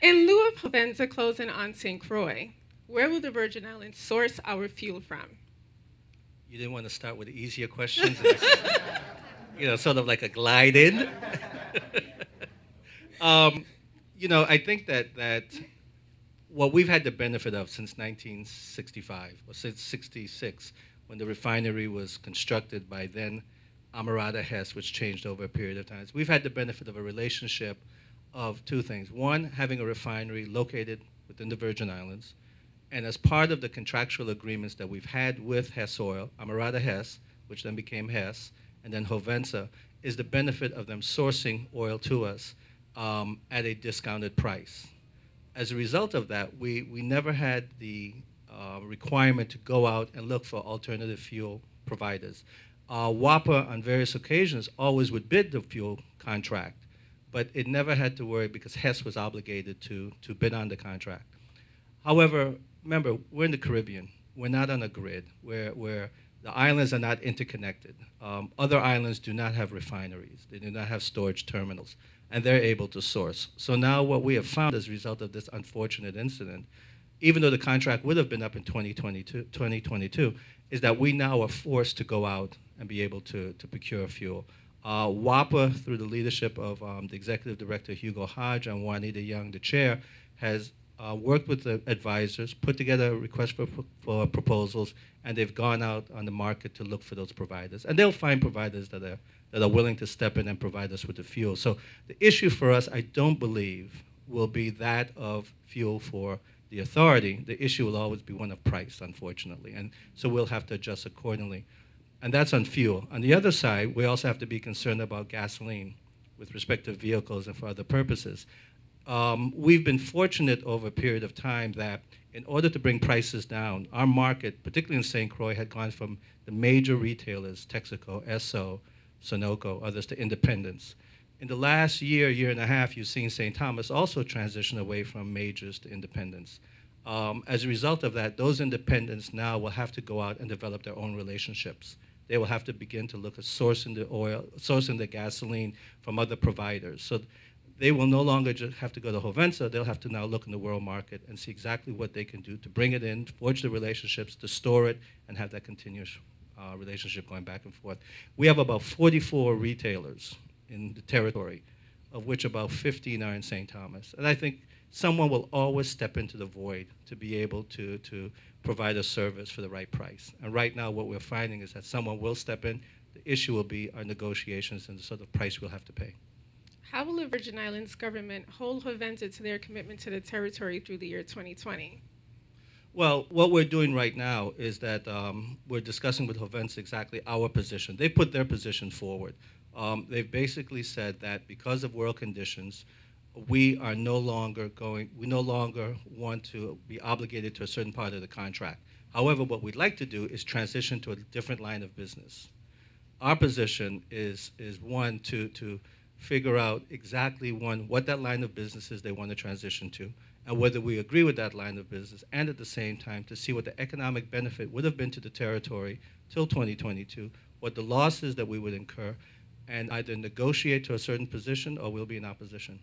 In lieu of HOVENSA closing on St. Croix, where will the Virgin Islands source our fuel from? You didn't want to start with easier questions, sort of like a glide in. I think that what we've had the benefit of since 1965, or since 66, when the refinery was constructed by then Amarada Hess, which changed over a period of time. We've had the benefit of a relationship of two things. One, having a refinery located within the Virgin Islands, and as part of the contractual agreements that we've had with Hess Oil, Amarada Hess, which then became Hess, and then HOVENSA, is the benefit of them sourcing oil to us at a discounted price. As a result of that, we never had the requirement to go out and look for alternative fuel providers. WAPA, on various occasions, always would bid the fuel contract, but it never had to worry because Hess was obligated to bid on the contract. However, remember, we're in the Caribbean. We're not on a grid where the islands are not interconnected. Other islands do not have refineries. They do not have storage terminals, and they're able to source. So now what we have found as a result of this unfortunate incident, even though the contract would have been up in 2022, is that we now are forced to go out and be able to procure fuel. WAPA, through the leadership of the executive director, Hugo Hodge, and Juanita Young, the chair, has worked with the advisors, put together a request for proposals, and they've gone out on the market to look for those providers. And they'll find providers that are willing to step in and provide us with the fuel. So the issue for us, I don't believe, will be that of fuel for the authority. The issue will always be one of price, unfortunately. And so we'll have to adjust accordingly. And that's on fuel. On the other side, we also have to be concerned about gasoline with respect to vehicles and for other purposes. We've been fortunate over a period of time that in order to bring prices down, our market, particularly in St. Croix, had gone from the major retailers, Texaco, Esso, Sunoco, others, to independents. In the last year and a half, you've seen St. Thomas also transition away from majors to independents. As a result of that, those independents now will have to go out and develop their own relationships. They will have to begin to look at sourcing the oil, sourcing the gasoline from other providers. So they will no longer just have to go to HOVENSA. They'll have to now look in the world market and see exactly what they can do to bring it in, forge the relationships, to store it, and have that continuous relationship going back and forth. We have about 44 retailers in the territory, of which about 15 are in St. Thomas. And I think someone will always step into the void to be able to provide a service for the right price. And right now what we're finding is that someone will step in. The issue will be our negotiations and the sort of price we'll have to pay. How will the Virgin Islands government hold HOVENSA to their commitment to the territory through the year 2020? Well, what we're doing right now is that we're discussing with HOVENSA exactly our position. They put their position forward. They've basically said that because of world conditions, we no longer want to be obligated to a certain part of the contract. However, what we'd like to do is transition to a different line of business. Our position is one, to figure out exactly, one, what that line of business is they want to transition to, and whether we agree with that line of business, and at the same time to see what the economic benefit would have been to the territory till 2022, what the losses that we would incur, and either negotiate to a certain position or we'll be in opposition.